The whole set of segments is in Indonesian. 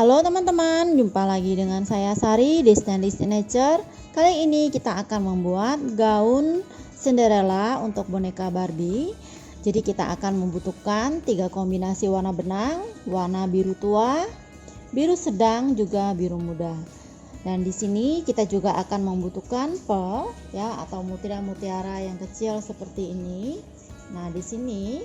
Halo teman-teman, jumpa lagi dengan saya Sari di Stanley Signature. Kali ini kita akan membuat gaun Cinderella untuk boneka Barbie. Jadi kita akan membutuhkan 3 kombinasi warna benang, warna biru tua, biru sedang, juga biru muda. Dan di sini kita juga akan membutuhkan pearl ya, atau mutiara-mutiara yang kecil seperti ini. Nah, di sini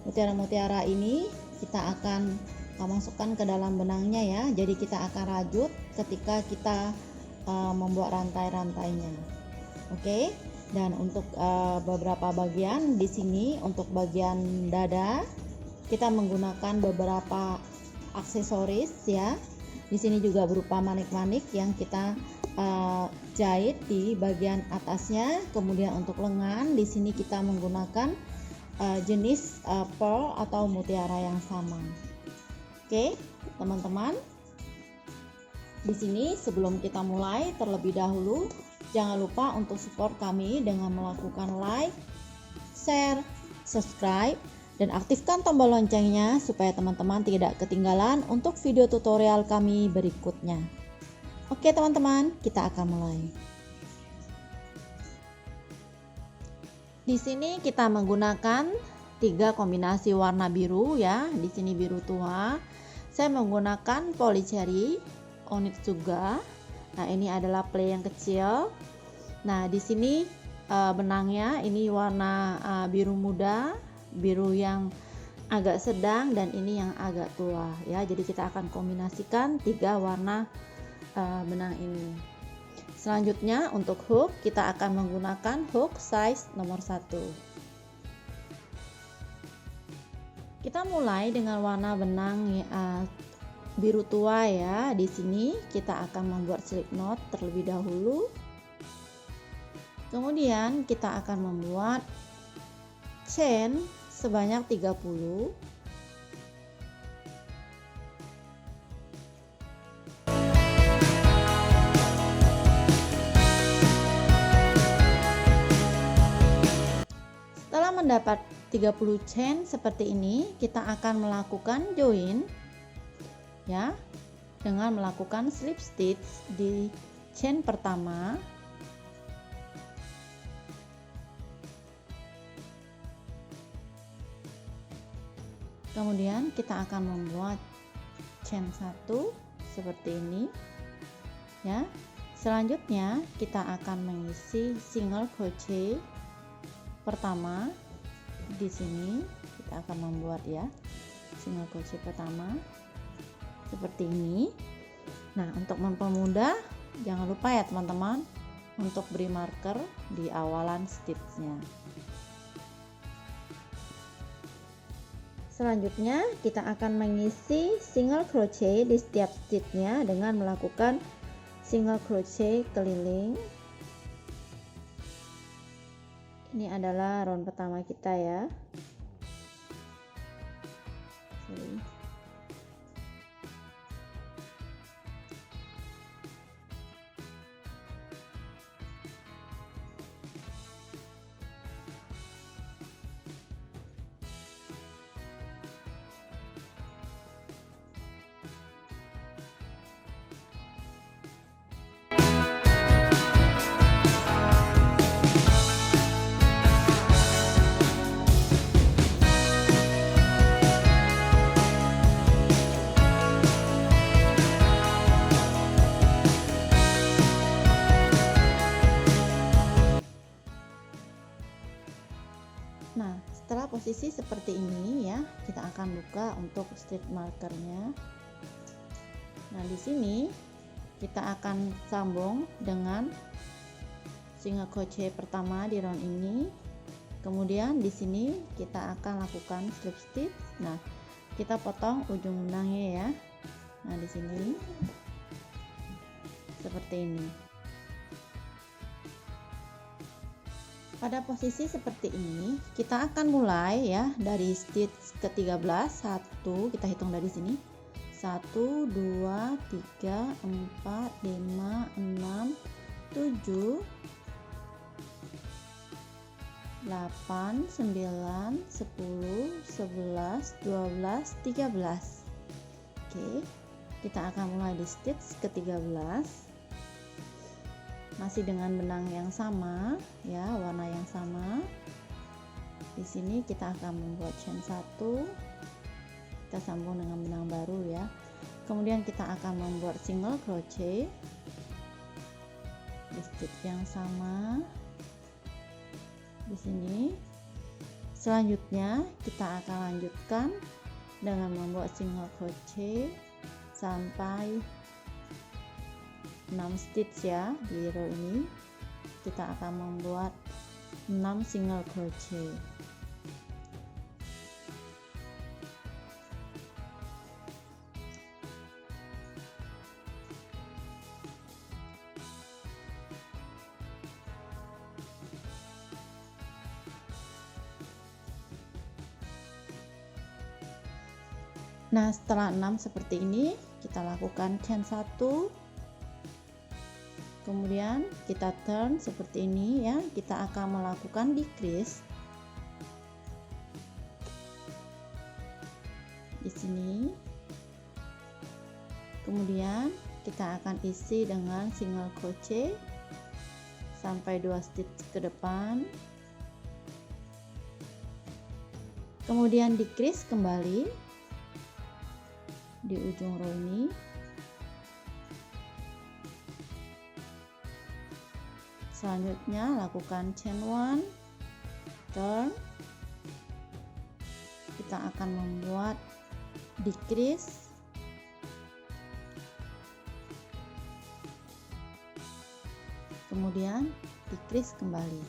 mutiara-mutiara ini kita akan masukkan ke dalam benangnya ya. Jadi kita akan rajut ketika kita membuat rantai-rantainya. Oke. Dan untuk beberapa bagian di sini, untuk bagian dada kita menggunakan beberapa aksesoris ya. Di sini juga berupa manik-manik yang kita jahit di bagian atasnya. Kemudian untuk lengan di sini kita menggunakan jenis pearl atau mutiara yang sama. Oke, teman-teman. Di sini sebelum kita mulai terlebih dahulu, jangan lupa untuk support kami dengan melakukan like, share, subscribe, dan aktifkan tombol loncengnya supaya teman-teman tidak ketinggalan untuk video tutorial kami berikutnya. Oke, teman-teman, kita akan mulai. Di sini kita menggunakan 3 kombinasi warna biru ya. Di sini biru tua. Saya menggunakan polycherry, onyx juga. Nah, ini adalah play yang kecil. Nah, di sini benangnya ini warna biru muda, biru yang agak sedang, dan ini yang agak tua ya. Jadi kita akan kombinasikan 3 warna benang ini. Selanjutnya untuk hook kita akan menggunakan hook size nomor 1. Kita mulai dengan warna benang biru tua ya. Di sini kita akan membuat slip knot terlebih dahulu. Kemudian kita akan membuat chain sebanyak 30. Setelah mendapat 30 chain seperti ini, kita akan melakukan join ya, dengan melakukan slip stitch di chain pertama. Kemudian kita akan membuat chain 1 seperti ini ya. Selanjutnya kita akan mengisi single crochet pertama. Di sini kita akan membuat ya single crochet pertama seperti ini. Nah, untuk mempermudah jangan lupa ya teman-teman untuk beri marker di awalan stitchnya. Selanjutnya kita akan mengisi single crochet di setiap stitchnya dengan melakukan single crochet keliling. Ini adalah round pertama kita ya. Nah, setelah posisi seperti ini ya, kita akan buka untuk stitch markernya. Nah, di sini kita akan sambung dengan single crochet pertama di round ini. Kemudian di sini kita akan lakukan slip stitch. Nah, kita potong ujung benangnya ya. Nah, di sini seperti ini. Pada posisi seperti ini, kita akan mulai ya dari stitch ke-13. 1, kita hitung dari sini. 1, 2, 3, 4, 5, 6, 7, 8, 9, 10, 11, 12, 13. Oke, kita akan mulai di stitch ke-13. Masih dengan benang yang sama ya, warna yang sama. Di sini kita akan membuat chain 1. Kita sambung dengan benang baru ya. Kemudian kita akan membuat single crochet di stitch yang sama di sini. Selanjutnya kita akan lanjutkan dengan membuat single crochet sampai 6 stitch ya. Di row ini kita akan membuat 6 single crochet. Nah, setelah 6 seperti ini, kita lakukan chain 1. Kemudian kita turn seperti ini ya. Kita akan melakukan decrease di sini. Kemudian kita akan isi dengan single crochet sampai 2 stitch ke depan. Kemudian decrease kembali di ujung row ini. Selanjutnya lakukan chain 1, turn. Kita akan membuat decrease, kemudian decrease kembali.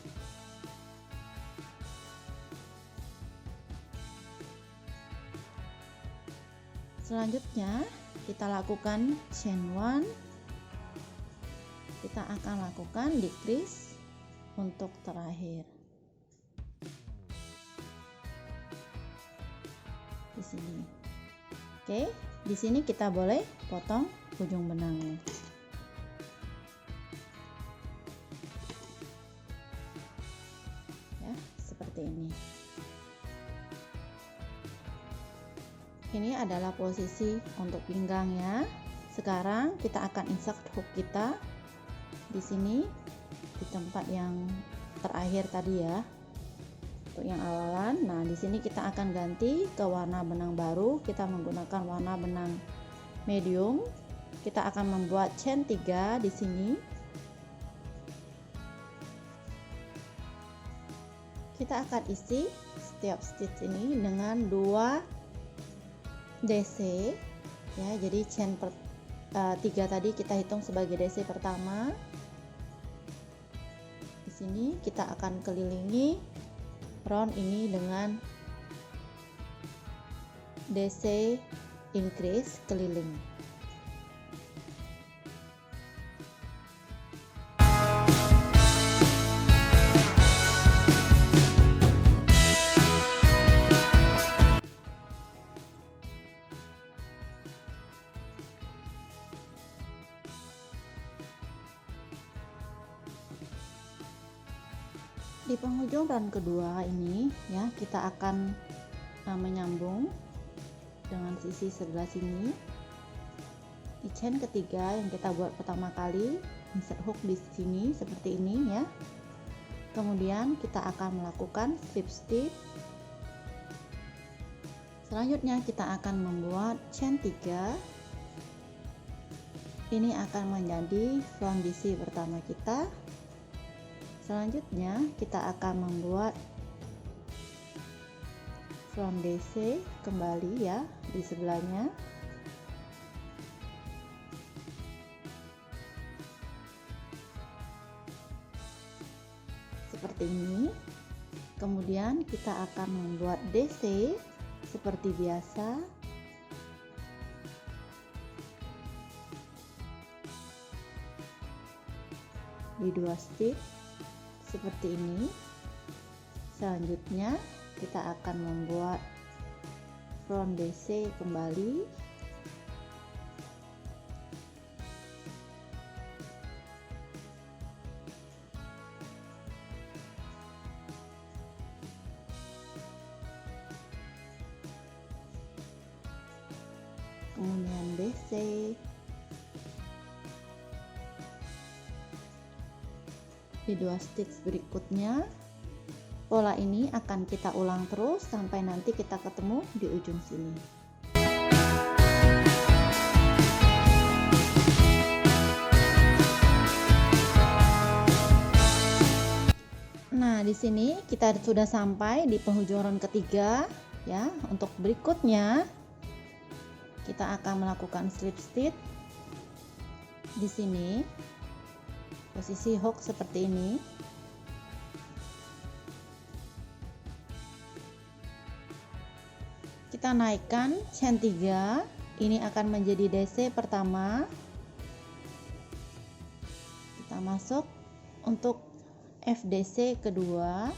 Selanjutnya kita lakukan chain 1. Kita akan lakukan decrease untuk terakhir di sini. Oke, di sini kita boleh potong ujung benangnya. Ya, seperti ini. Ini adalah posisi untuk pinggang ya. Sekarang kita akan insert hook kita di sini di tempat yang terakhir tadi ya. Untuk yang awalan. Nah, di sini kita akan ganti ke warna benang baru. Kita menggunakan warna benang medium. Kita akan membuat chain 3 di sini. Kita akan isi setiap stitch ini dengan 2 DC ya. Jadi chain 3 tadi kita hitung sebagai DC pertama. Di sini kita akan kelilingi round ini dengan DC increase keliling. Di penghujung round kedua ini ya, kita akan menyambung dengan sisi sebelah sini di chain ketiga yang kita buat pertama kali. Insert hook di sini seperti ini ya. Kemudian kita akan melakukan slip stitch. Selanjutnya kita akan membuat chain 3. Ini akan menjadi front DC pertama kita. Selanjutnya kita akan membuat front DC kembali ya di sebelahnya. Seperti ini. Kemudian kita akan membuat DC seperti biasa. Di 2 stitch seperti ini. Selanjutnya kita akan membuat front DC kembali. kemudian DC, di 2 stitch berikutnya. Pola ini akan kita ulang terus sampai nanti kita ketemu di ujung sini. Nah, di sini kita sudah sampai di penghujung round ketiga ya. Untuk berikutnya kita akan melakukan slip stitch di sini. Posisi hook seperti ini. Kita naikkan chain 3. Ini akan menjadi DC pertama. Kita masuk untuk FDC kedua.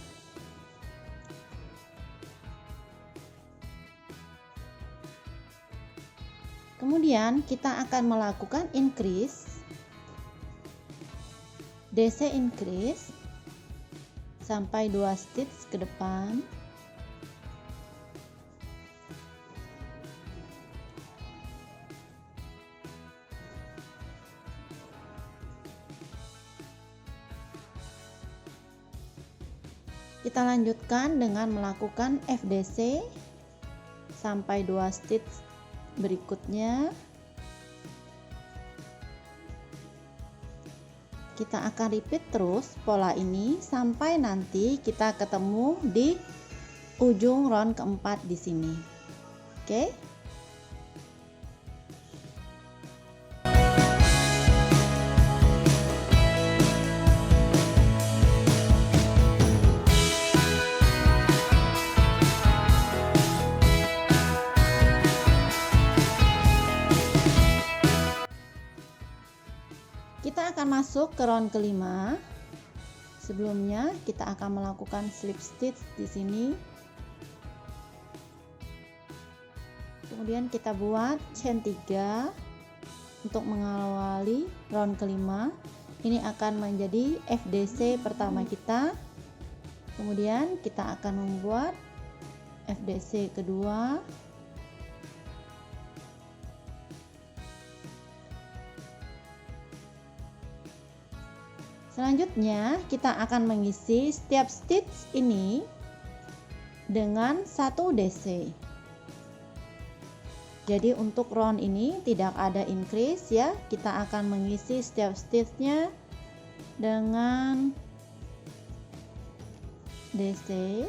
Kemudian kita akan melakukan increase, DC increase sampai 2 stitch ke depan. Kita lanjutkan dengan melakukan FDC sampai 2 stitch berikutnya. Kita akan repeat terus pola ini sampai nanti kita ketemu di ujung round keempat di sini. Oke? Kita akan masuk ke round kelima. Sebelumnya kita akan melakukan slip stitch di sini. Kemudian kita buat chain 3 untuk mengawali round kelima. Ini akan menjadi FDC pertama kita. Kemudian kita akan membuat FDC kedua. Selanjutnya kita akan mengisi setiap stitch ini dengan 1 DC. Jadi untuk round ini tidak ada increase ya. Kita akan mengisi setiap stitchnya dengan DC.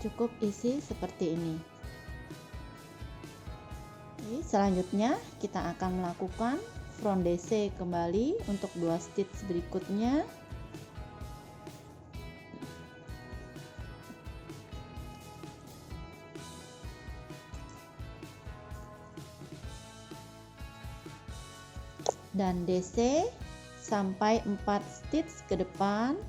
Cukup isi seperti ini. Selanjutnya kita akan melakukan front DC kembali untuk 2 stitch berikutnya. Dan DC sampai 4 stitch ke depan.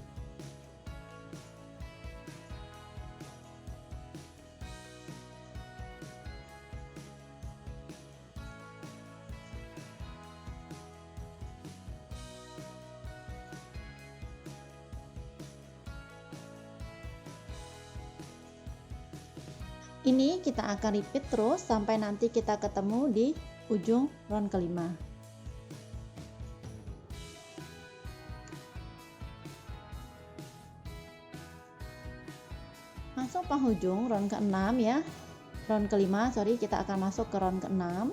Ini kita akan repeat terus sampai nanti kita ketemu di ujung round kelima. Masuk penghujung round ke-6 ya. Round kelima, sorry, kita akan masuk ke round ke-6.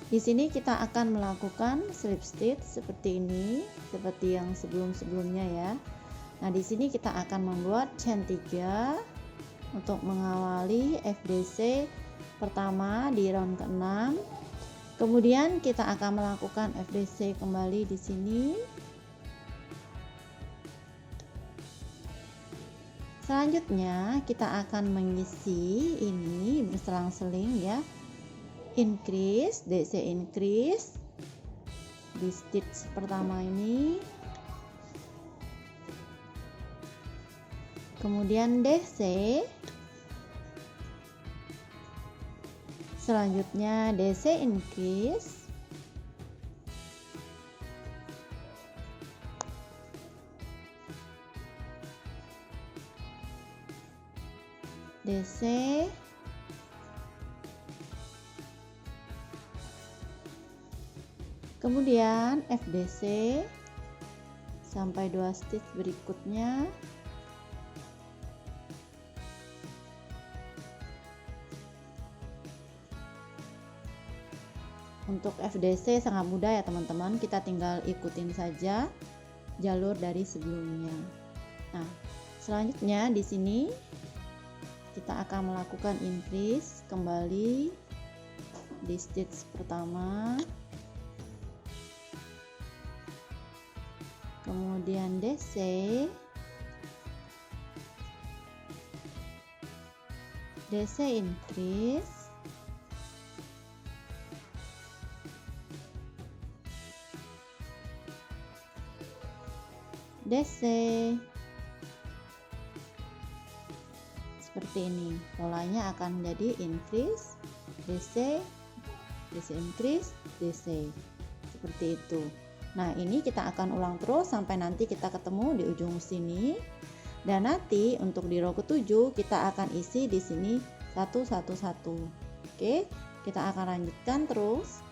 Di sini kita akan melakukan slip stitch seperti ini, seperti yang sebelum-sebelumnya ya. Nah, di sini kita akan membuat chain 3 untuk mengawali FDC pertama di round ke-6. Kemudian kita akan melakukan FDC kembali di sini. Selanjutnya kita akan mengisi ini berselang-seling ya. Increase, DC increase di stitch pertama ini. Kemudian DC. Selanjutnya DC increase. DC, kemudian FDC sampai 2 stitch berikutnya. Untuk FDC sangat mudah ya teman-teman, kita tinggal ikutin saja jalur dari sebelumnya. Nah, selanjutnya di sini kita akan melakukan increase kembali di stitch pertama, kemudian DC, increase, DC, seperti ini. Polanya akan menjadi increase, DC, increase, DC, seperti itu. Nah, ini kita akan ulang terus sampai nanti kita ketemu di ujung sini. Dan nanti untuk di row ke-7 kita akan isi di sini 1 1 1. Oke, kita akan lanjutkan terus.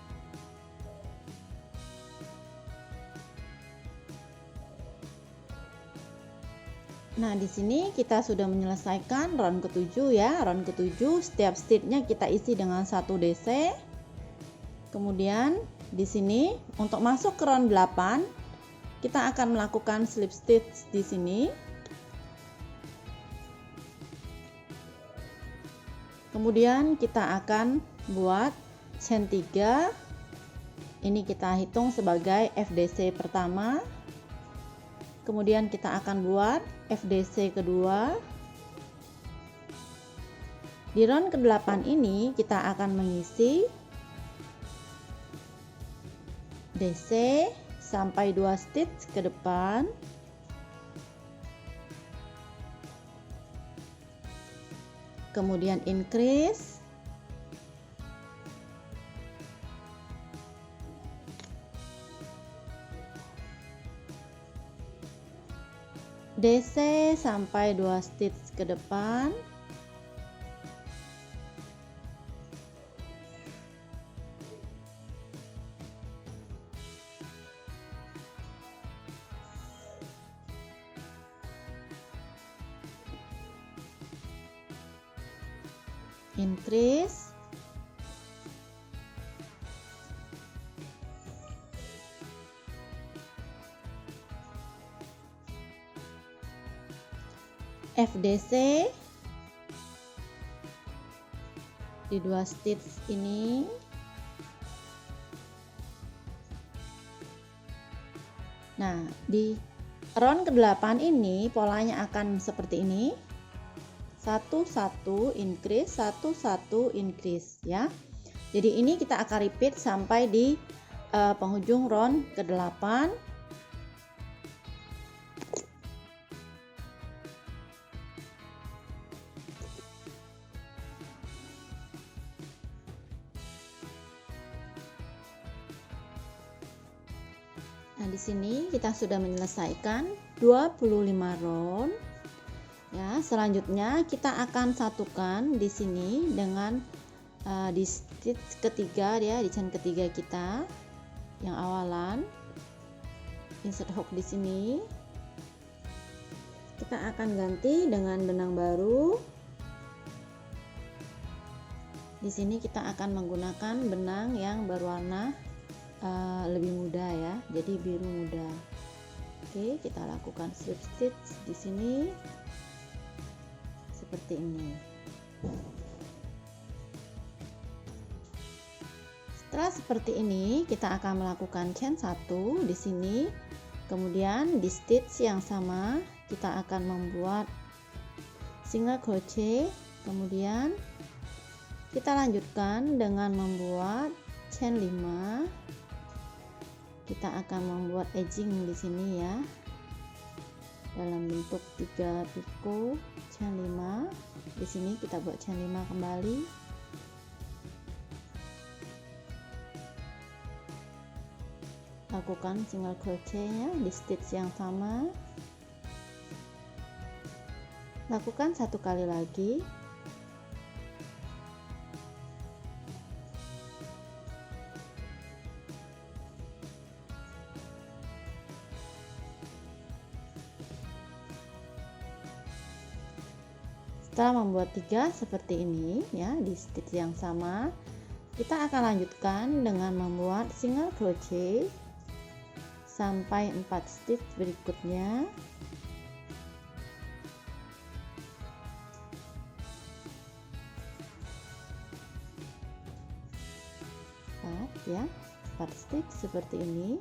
Nah, di sini kita sudah menyelesaikan round ke-7 ya. Round ke-7 setiap stitchnya kita isi dengan 1 DC. Kemudian di sini untuk masuk ke round 8 kita akan melakukan slip stitch di sini. Kemudian kita akan buat chain 3. Ini kita hitung sebagai FDC pertama. Kemudian kita akan buat FDC kedua. Di round ke-8 ini kita akan mengisi DC sampai 2 stitch ke depan. Kemudian increase. DC sampai 2 stitch ke depan. Increase. FDC di 2 stitch ini. Nah, di round ke-8 ini polanya akan seperti ini. 1 1 increase, 1 1 increase ya. Jadi ini kita akan repeat sampai di penghujung round ke-8. Nah, di sini kita sudah menyelesaikan 25 round. Ya, selanjutnya kita akan satukan di sini dengan di stitch ketiga ya, di chain ketiga kita yang awalan. Insert hook di sini. Kita akan ganti dengan benang baru. Di sini kita akan menggunakan benang yang berwarna lebih muda ya, jadi biru muda. Oke, kita lakukan slip stitch di sini seperti ini. Setelah seperti ini, kita akan melakukan chain 1 di sini. Kemudian di stitch yang sama kita akan membuat single crochet. Kemudian kita lanjutkan dengan membuat chain 5. Kita akan membuat edging di sini ya, dalam bentuk 3 piko chain 5. Di sini kita buat chain 5 kembali. Lakukan single crochetnya di stitch yang sama. Lakukan 1 kali lagi. Setelah membuat 3 seperti ini ya, di stitch yang sama, kita akan lanjutkan dengan membuat single crochet sampai 4 stitch berikutnya. Ya, 4 stitch seperti ini.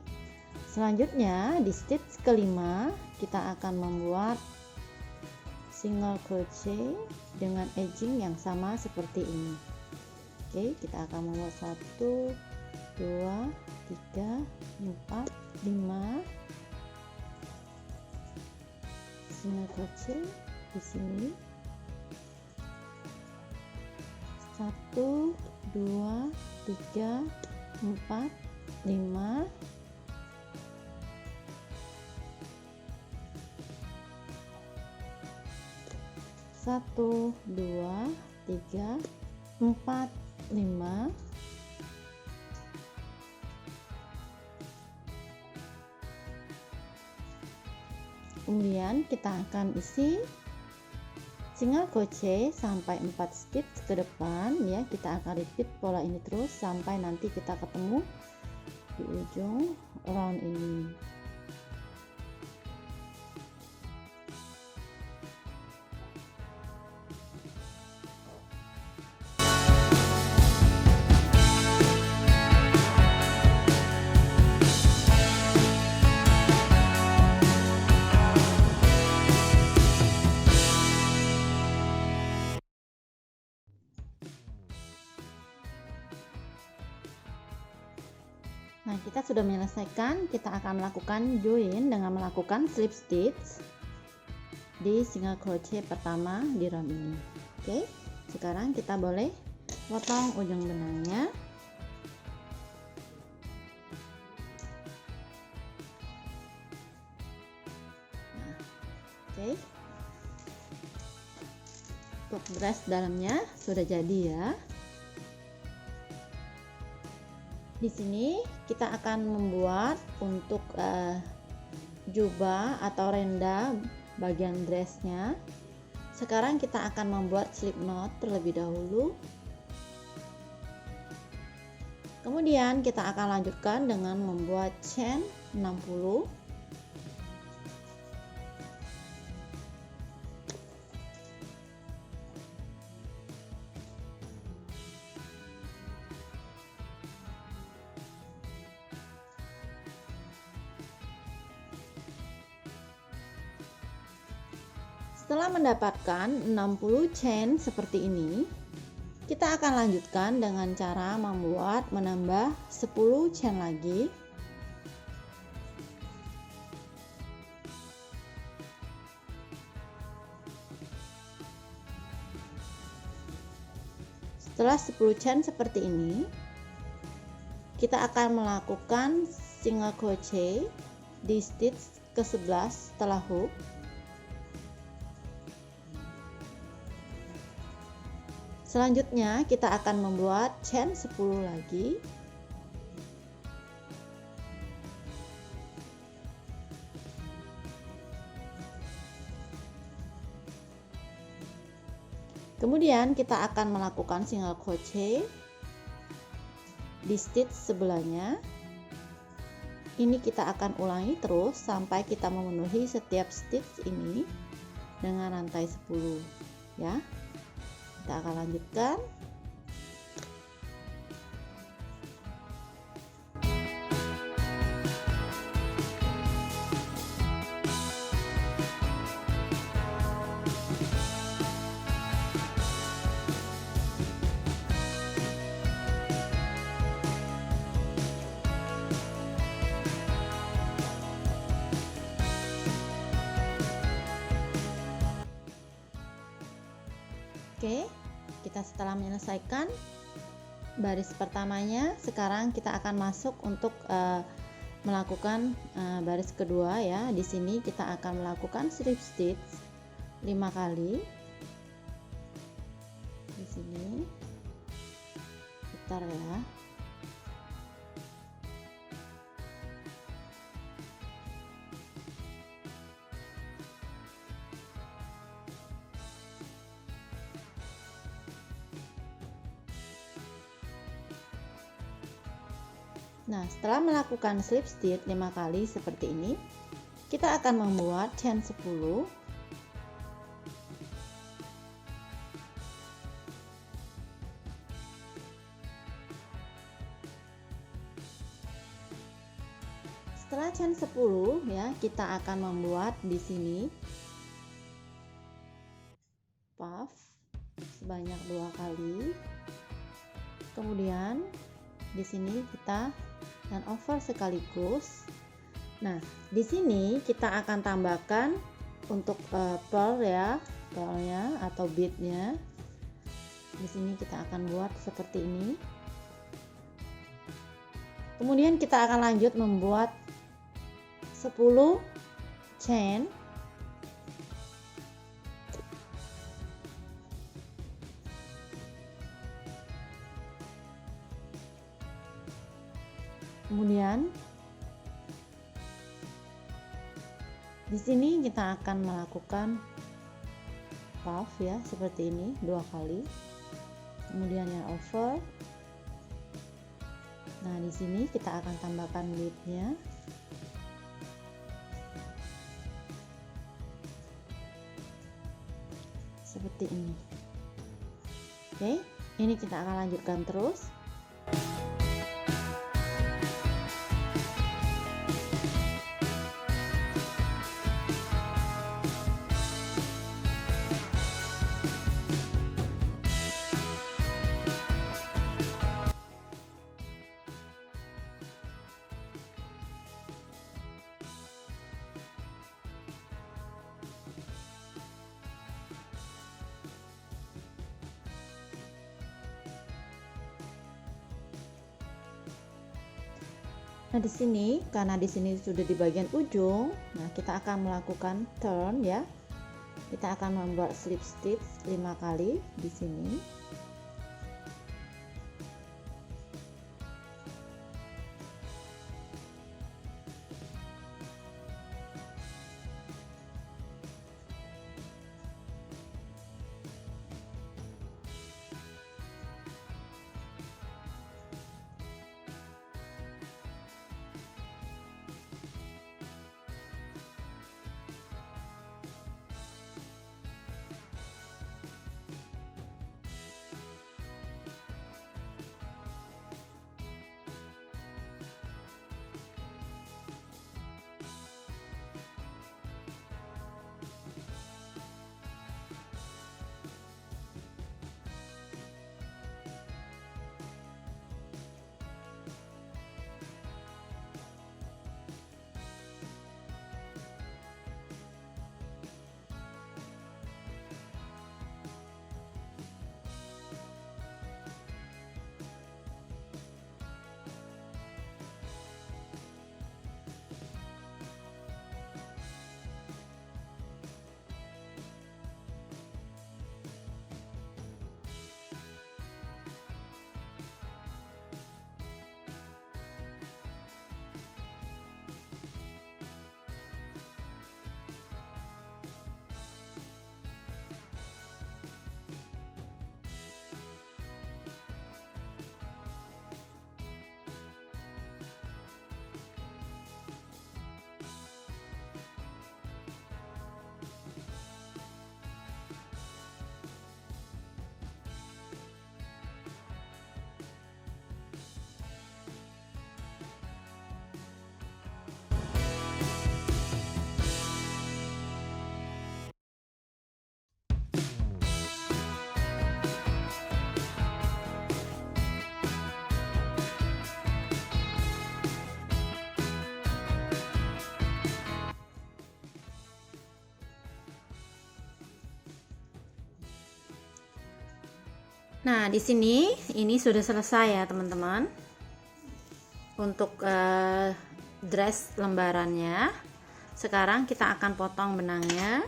Selanjutnya di stitch kelima kita akan membuat single crochet dengan edging yang sama seperti ini. Oke, kita akan membuat 1 2 3 4 5 single crochet di sini. 1 2 3 4 5 1 2 3 4 5. Kemudian kita akan isi single crochet sampai 4 stitch ke depan ya. Kita akan repeat pola ini terus sampai nanti kita ketemu di ujung round ini. Nah, kita sudah menyelesaikan. Kita akan melakukan join dengan melakukan slip stitch di single crochet pertama di round ini. Oke, sekarang kita boleh potong ujung benangnya. Nah, oke, untuk dress dalamnya sudah jadi ya. Di sini kita akan membuat untuk jubah atau renda bagian dressnya. Sekarang kita akan membuat slip knot terlebih dahulu. Kemudian kita akan lanjutkan dengan membuat chain 60. Setelah mendapatkan 60 chain seperti ini, kita akan lanjutkan dengan cara menambah 10 chain lagi. Setelah 10 chain seperti ini, kita akan melakukan single crochet di stitch ke-11 setelah hook. Selanjutnya kita akan membuat chain 10 lagi. Kemudian kita akan melakukan single crochet di stitch sebelahnya. Ini kita akan ulangi terus sampai kita memenuhi setiap stitch ini dengan rantai 10 ya. Kita akan lanjutkan. Oke, kita setelah menyelesaikan baris pertamanya, sekarang kita akan masuk untuk melakukan baris kedua ya. Di sini kita akan melakukan slip stitch 5 kali. Di sini putar ya. Nah, setelah melakukan slip stitch 5 kali seperti ini, kita akan membuat chain 10. Setelah chain 10 ya, kita akan membuat di sini puff sebanyak 2 kali. Kemudian di sini kita dan over sekaligus. Nah, di sini kita akan tambahkan untuk pearl ya, pearlnya atau beadnya. Di sini kita akan buat seperti ini. Kemudian kita akan lanjut membuat 10 chain. Kemudian di sini kita akan melakukan puff ya, seperti ini 2 kali. Kemudian yang over. Nah, di sini kita akan tambahkan beadnya. Seperti ini. Oke, ini kita akan lanjutkan terus. Nah, di sini karena di sini sudah di bagian ujung, nah kita akan melakukan turn ya. Kita akan membuat slip stitch 5 kali di sini. Nah, di sini ini sudah selesai ya, teman-teman. Untuk dress lembarannya. Sekarang kita akan potong benangnya.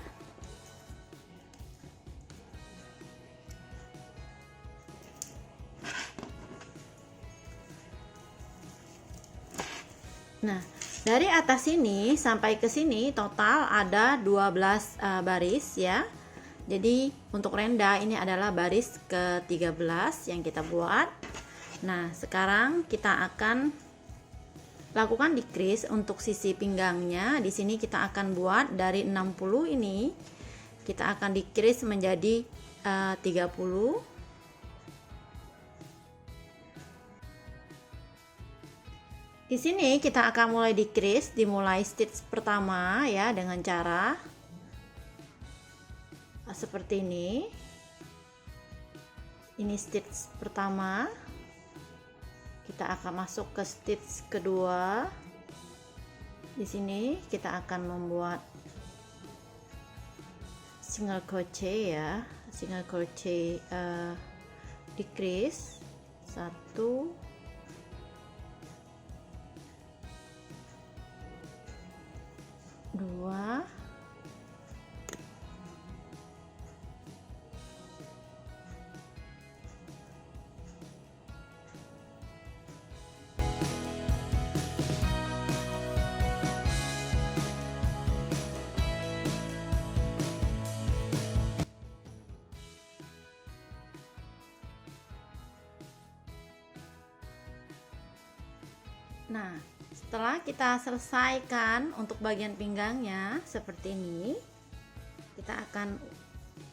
Nah, dari atas sini sampai ke sini total ada 12 baris ya. Jadi untuk renda ini adalah baris ke-13 yang kita buat. Nah, sekarang kita akan lakukan decrease untuk sisi pinggangnya. Di sini kita akan buat dari 60 ini, kita akan decrease menjadi 30. Di sini kita akan mulai decrease, dimulai stitch pertama ya, dengan cara seperti ini. Ini stitch pertama. Kita akan masuk ke stitch kedua. Di sini kita akan membuat single crochet ya, single crochet decrease 1, 2, 3. Setelah kita selesaikan untuk bagian pinggangnya seperti ini, kita akan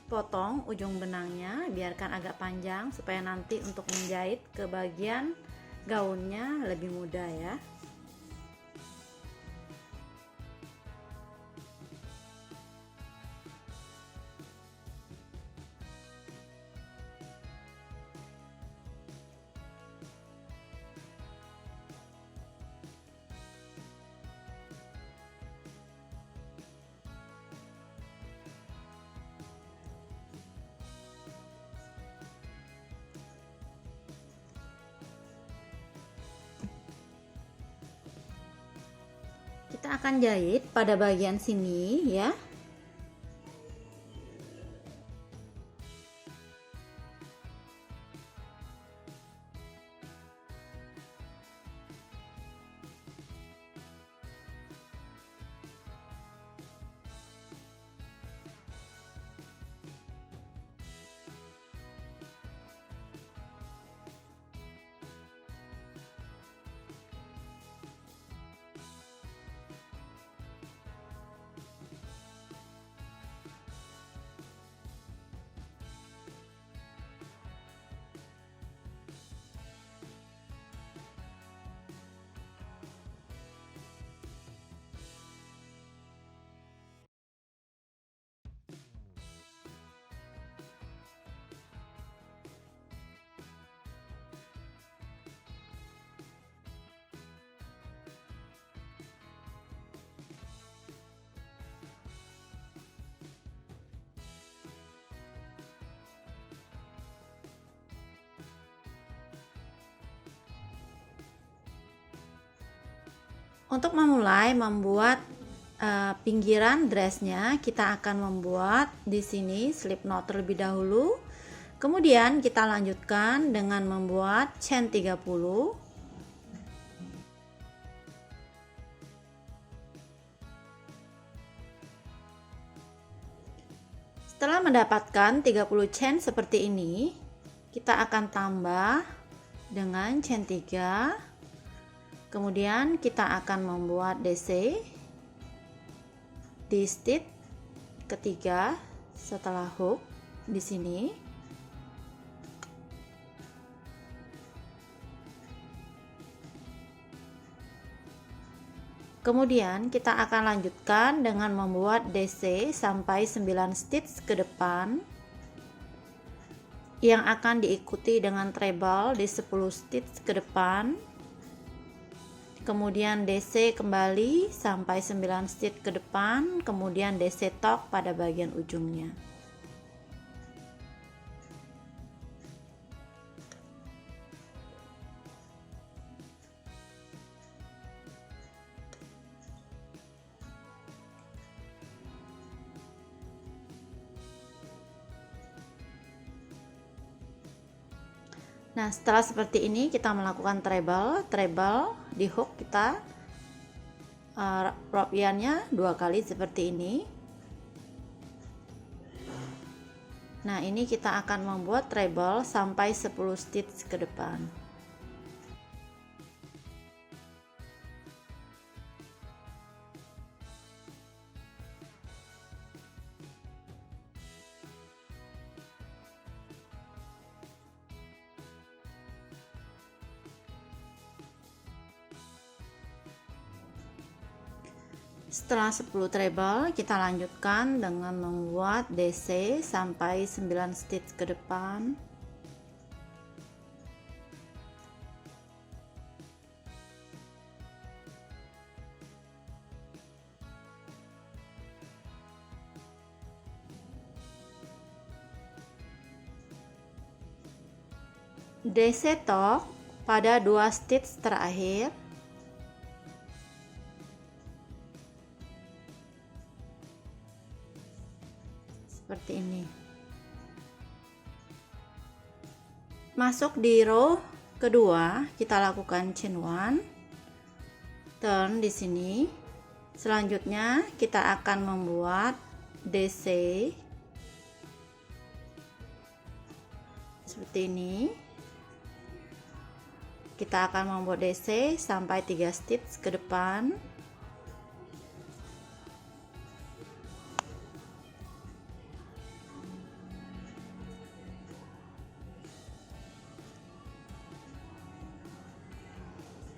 potong ujung benangnya, biarkan agak panjang supaya nanti untuk menjahit ke bagian gaunnya lebih mudah ya. Kita akan jahit pada bagian sini ya. Untuk memulai membuat pinggiran dressnya, kita akan membuat di sini slip knot terlebih dahulu. Kemudian kita lanjutkan dengan membuat chain 30. Setelah mendapatkan 30 chain seperti ini, kita akan tambah dengan chain 3. Kemudian kita akan membuat DC di stitch ketiga setelah hook di sini. Kemudian kita akan lanjutkan dengan membuat DC sampai 9 stitch ke depan, yang akan diikuti dengan treble di 10 stitch ke depan. Kemudian DC kembali sampai 9 stitch ke depan, kemudian DC top pada bagian ujungnya. Nah, setelah seperti ini kita melakukan treble di hook kita rope yarn-nya 2 kali seperti ini. Nah, ini kita akan membuat treble sampai 10 stitch ke depan. Setelah 10 treble, kita lanjutkan dengan membuat DC sampai 9 stitch ke depan. DC top pada 2 stitch terakhir. Seperti ini. Masuk di row kedua, kita lakukan chain 1, turn di sini. Selanjutnya kita akan membuat DC seperti ini. Kita akan membuat DC sampai 3 stitch ke depan.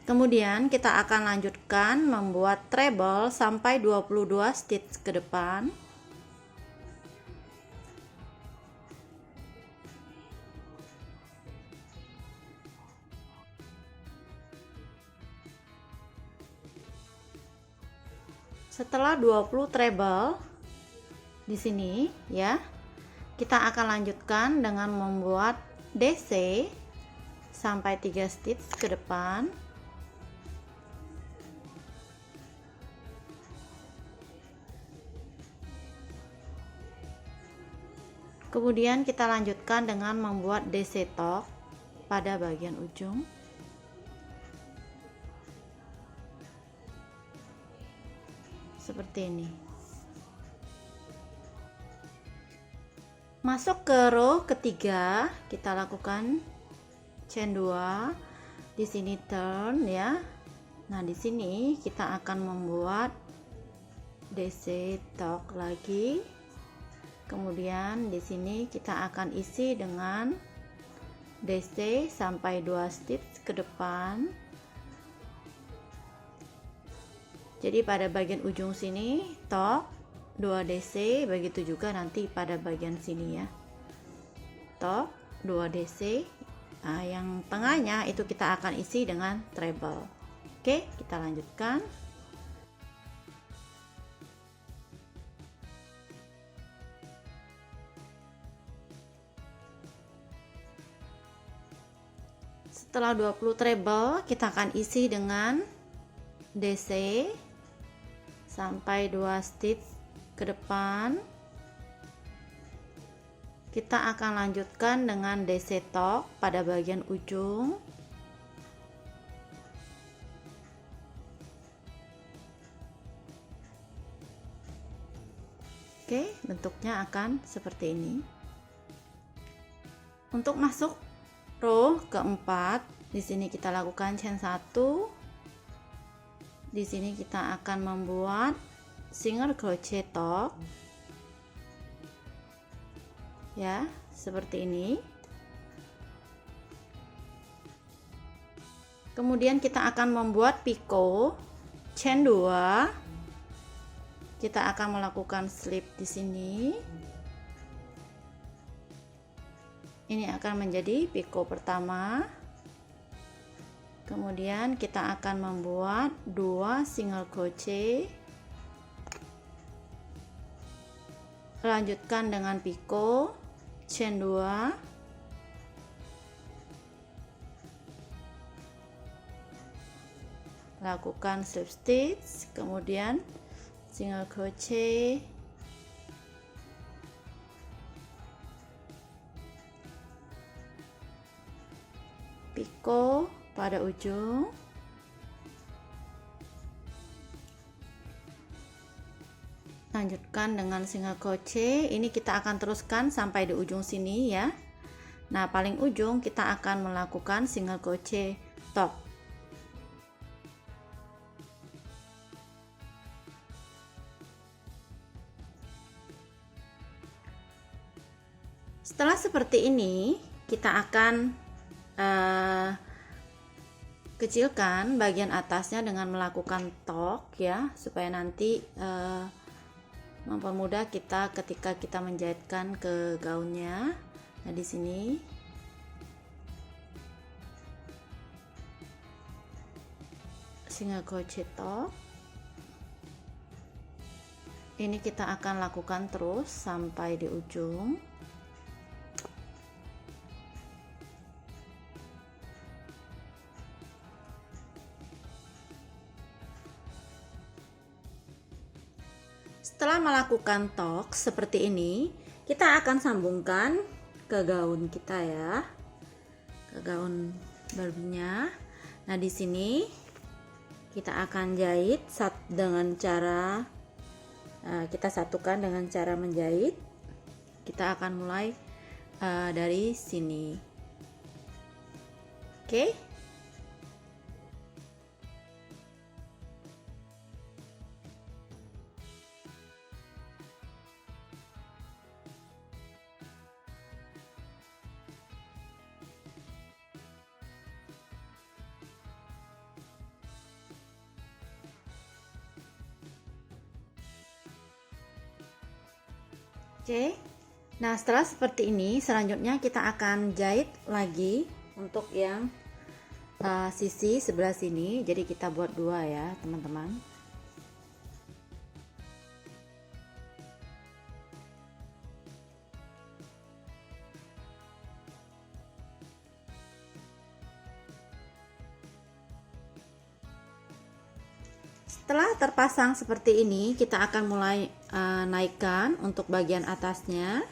Kemudian kita akan lanjutkan membuat treble sampai 22 stitch ke depan. Setelah 20 treble di sini ya, kita akan lanjutkan dengan membuat DC sampai 3 stitch ke depan. Kemudian kita lanjutkan dengan membuat DC top pada bagian ujung. Seperti ini. Masuk ke row ketiga, kita lakukan chain 2. Di sini turn ya. Nah, di sini kita akan membuat DC top lagi. Kemudian di sini kita akan isi dengan DC sampai 2 stitch ke depan. Jadi pada bagian ujung sini top 2 DC, begitu juga nanti pada bagian sini ya. Top 2 DC. Nah, yang tengahnya itu kita akan isi dengan treble. Oke, kita lanjutkan. Setelah 20 treble, kita akan isi dengan DC sampai 2 stitch ke depan. Kita akan lanjutkan dengan DC top pada bagian ujung. Oke, bentuknya akan seperti ini. Untuk masuk row keempat, di sini kita lakukan chain 1. Di sini kita akan membuat single crochet top. Ya, seperti ini. Kemudian kita akan membuat picot chain 2. Kita akan melakukan slip di sini. Ini akan menjadi picot pertama. Kemudian kita akan membuat 2 single crochet. Lanjutkan dengan picot chain 2. Lakukan slip stitch, kemudian single crochet. Picot pada ujung. Lanjutkan dengan single crochet. Ini kita akan teruskan sampai di ujung sini ya. Nah, paling ujung kita akan melakukan single crochet top. Setelah seperti ini, kita akan Kecilkan bagian atasnya dengan melakukan tork ya, supaya nanti mempermudah kita ketika kita menjahitkan ke gaunnya. Nah, di sini single crochet tork. Ini kita akan lakukan terus sampai di ujung. Setelah melakukan tork seperti ini, kita akan sambungkan ke gaun kita ya, ke gaun Barbie-nya. Nah, di sini kita akan jahit dengan cara kita satukan dengan cara menjahit. Kita akan mulai dari sini. Oke. Oke, nah setelah seperti ini, selanjutnya kita akan jahit lagi untuk yang sisi sebelah sini. Jadi kita buat dua ya teman-teman. Setelah terpasang seperti ini, kita akan mulai naikkan untuk bagian atasnya.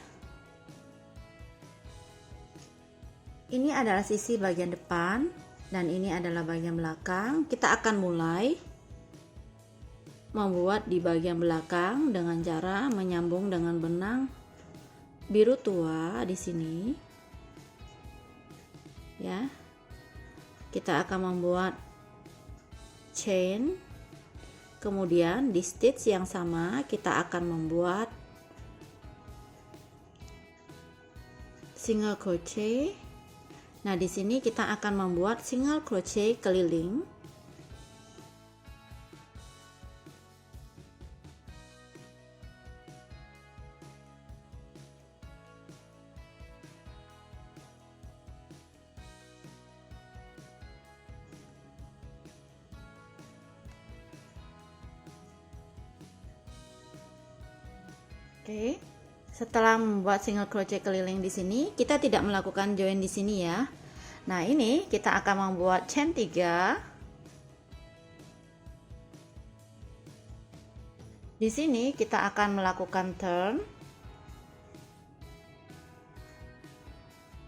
Ini adalah sisi bagian depan dan ini adalah bagian belakang. Kita akan mulai membuat di bagian belakang dengan cara menyambung dengan benang biru tua di sini. Ya. Kita akan membuat chain. Kemudian di stitch yang sama kita akan membuat single crochet. Nah, di sini kita akan membuat single crochet keliling. Oke, setelah membuat single crochet keliling di sini, kita tidak melakukan join di sini ya. Nah, ini kita akan membuat chain 3. Di sini kita akan melakukan turn.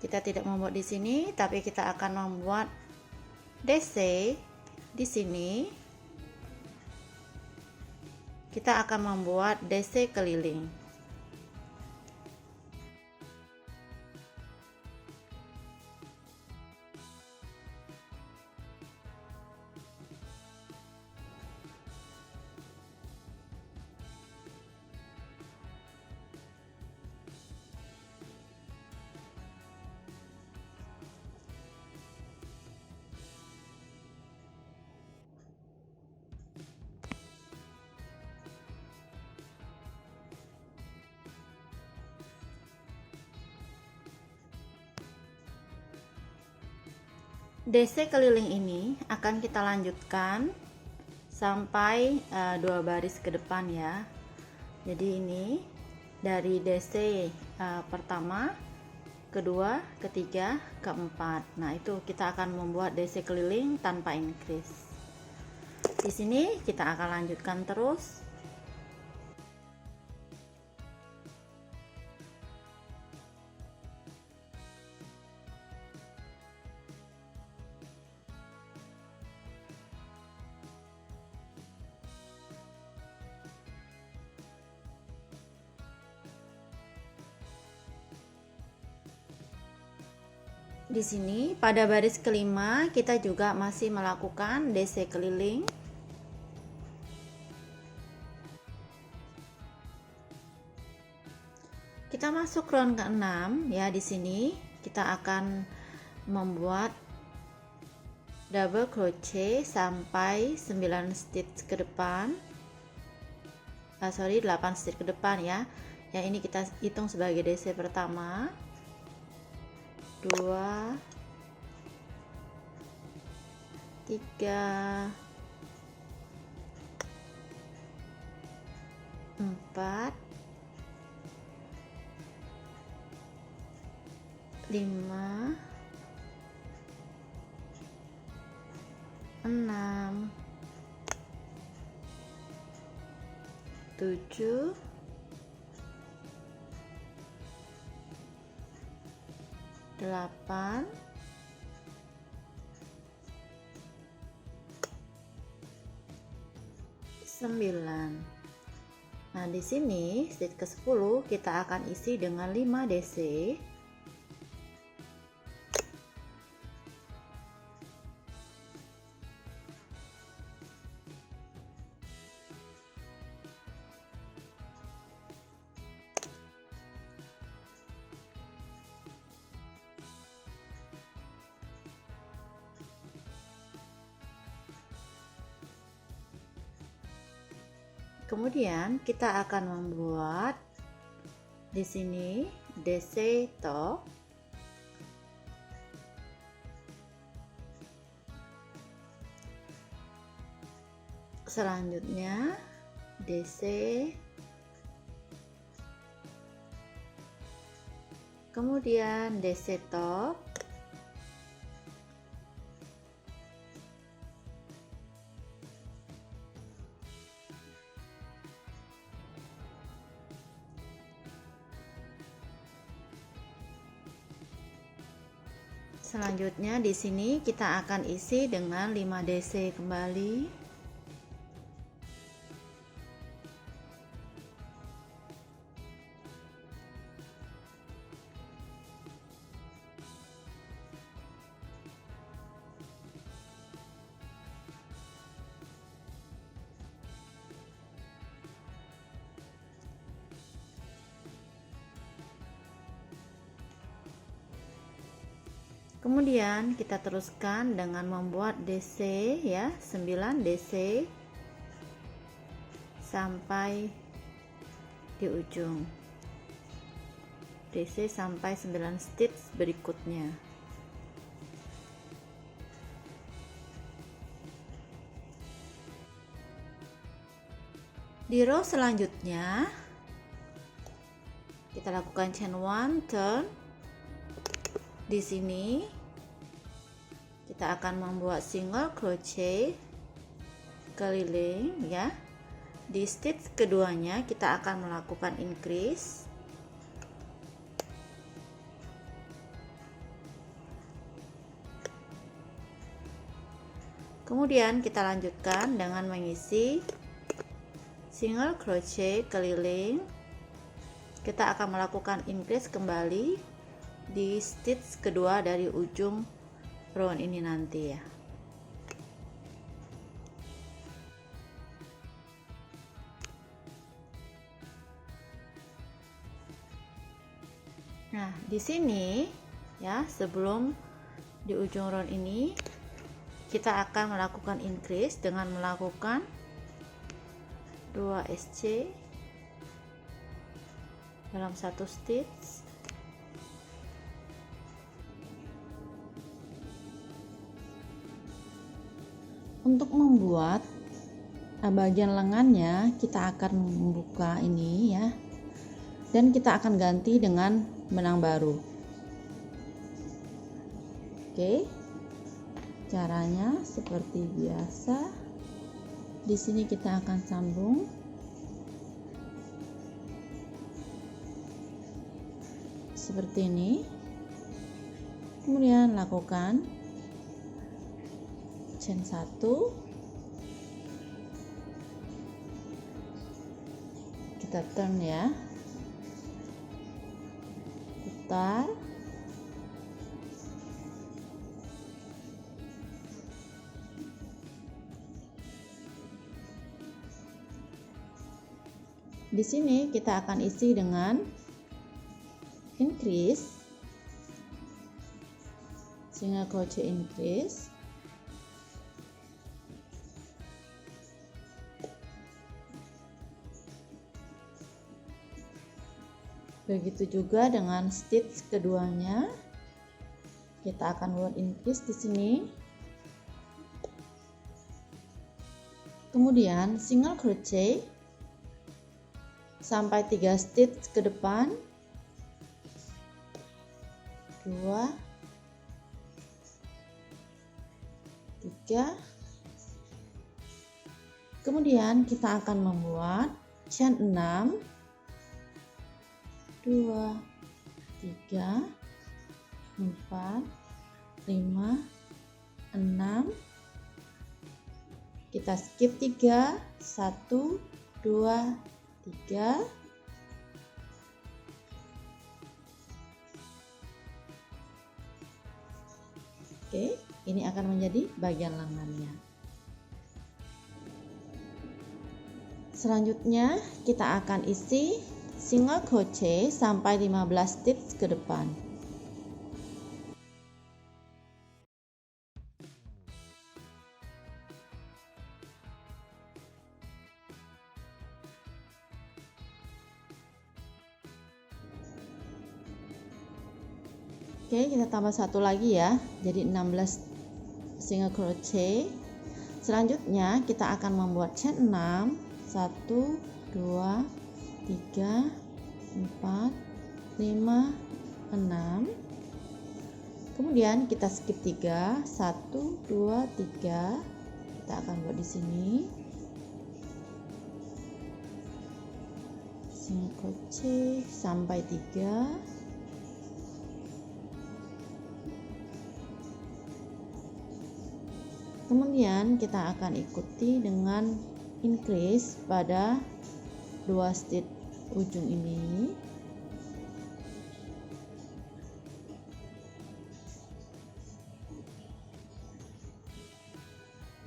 Kita tidak membuat di sini, tapi kita akan membuat DC di sini. Kita akan membuat DC keliling. DC keliling ini akan kita lanjutkan sampai 2 baris ke depan ya. Jadi ini dari DC pertama, kedua, ketiga, keempat. Nah, itu kita akan membuat DC keliling tanpa increase. Di sini kita akan lanjutkan terus. Di sini pada baris kelima kita juga masih melakukan DC keliling. Kita masuk round ke-6 ya. Di sini kita akan membuat double crochet sampai 9 stitch ke depan, 8 stitch ke depan ya. Yang ini kita hitung sebagai DC pertama, 2, 3, 4, 5, 6, 7, 8, 9. Nah, di sini stitch ke-10 kita akan isi dengan 5 DC. Kemudian kita akan membuat di sini DC top. Selanjutnya DC, kemudian DC top, selanjutnya di sini kita akan isi dengan 5 DC kembali. Kemudian kita teruskan dengan membuat DC ya, 9 DC sampai di ujung. DC sampai 9 stitch berikutnya. Di row selanjutnya kita lakukan chain 1 turn. Di sini kita akan membuat single crochet keliling ya. Di stitch keduanya kita akan melakukan increase. Kemudian kita lanjutkan dengan mengisi single crochet keliling. Kita akan melakukan increase kembali di stitch kedua dari ujung round ini nanti ya. Nah, di sini ya, sebelum di ujung round ini kita akan melakukan increase dengan melakukan 2 SC dalam satu stitch. Untuk membuat bagian lengannya kita akan membuka ini ya, dan kita akan ganti dengan benang baru. Oke, caranya seperti biasa. Di sini kita akan sambung seperti ini, kemudian lakukan chain 1, kita turn ya, putar, di sini kita akan isi dengan increase, single crochet increase. Begitu juga dengan stitch keduanya. Kita akan buat increase di sini. Kemudian single crochet sampai 3 stitch ke depan. 2 3. Kemudian kita akan membuat chain 6. 2 3 4 5 6. Kita skip 3, 1 2 3. Oke, ini akan menjadi bagian lengannya. Selanjutnya kita akan isi single crochet sampai 15 stitch ke depan. Oke, kita tambah satu lagi ya, jadi 16 single crochet. Selanjutnya kita akan membuat chain 6. 1 2 3 4 5 6. Kemudian kita skip 3, 1 2 3. Kita akan buat di sini single crochet sampai 3. Kemudian kita akan ikuti dengan increase pada 2 stitch ujung ini.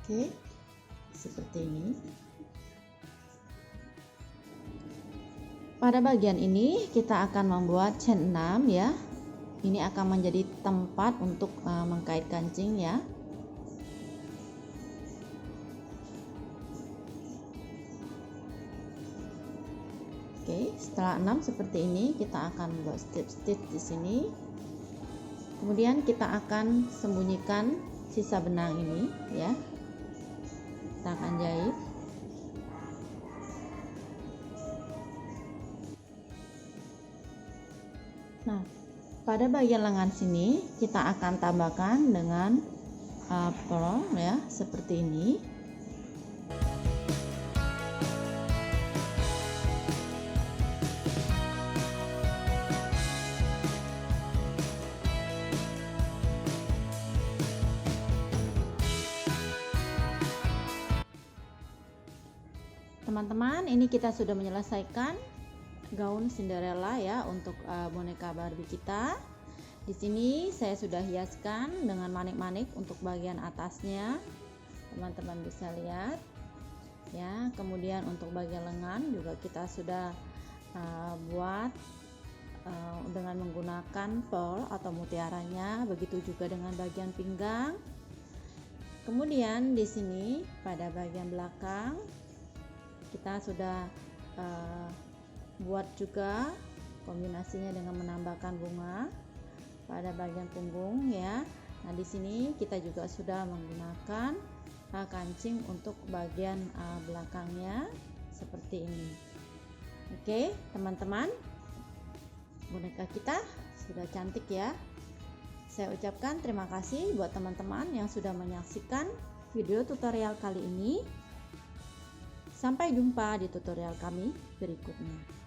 Oke, seperti ini. Pada bagian ini kita akan membuat chain 6 ya. Ini akan menjadi tempat untuk mengkait kancing ya. Oke, setelah 6 seperti ini, kita akan buat stitch di sini. Kemudian kita akan sembunyikan sisa benang ini ya. Kita akan jahit. Nah, pada bagian lengan sini kita akan tambahkan dengan pearl ya, seperti ini. Teman-teman, ini kita sudah menyelesaikan gaun Cinderella ya untuk boneka Barbie kita. Di sini saya sudah hiaskan dengan manik-manik untuk bagian atasnya. Teman-teman bisa lihat ya. Kemudian untuk bagian lengan juga kita sudah buat dengan menggunakan pearl atau mutiaranya. Begitu juga dengan bagian pinggang. Kemudian di sini pada bagian belakang kita sudah buat juga kombinasinya dengan menambahkan bunga pada bagian punggung ya. Nah, di sini kita juga sudah menggunakan kancing untuk bagian belakangnya seperti ini. Oke, teman-teman, boneka kita sudah cantik ya. Saya ucapkan terima kasih buat teman-teman yang sudah menyaksikan video tutorial kali ini. Sampai jumpa di tutorial kami berikutnya.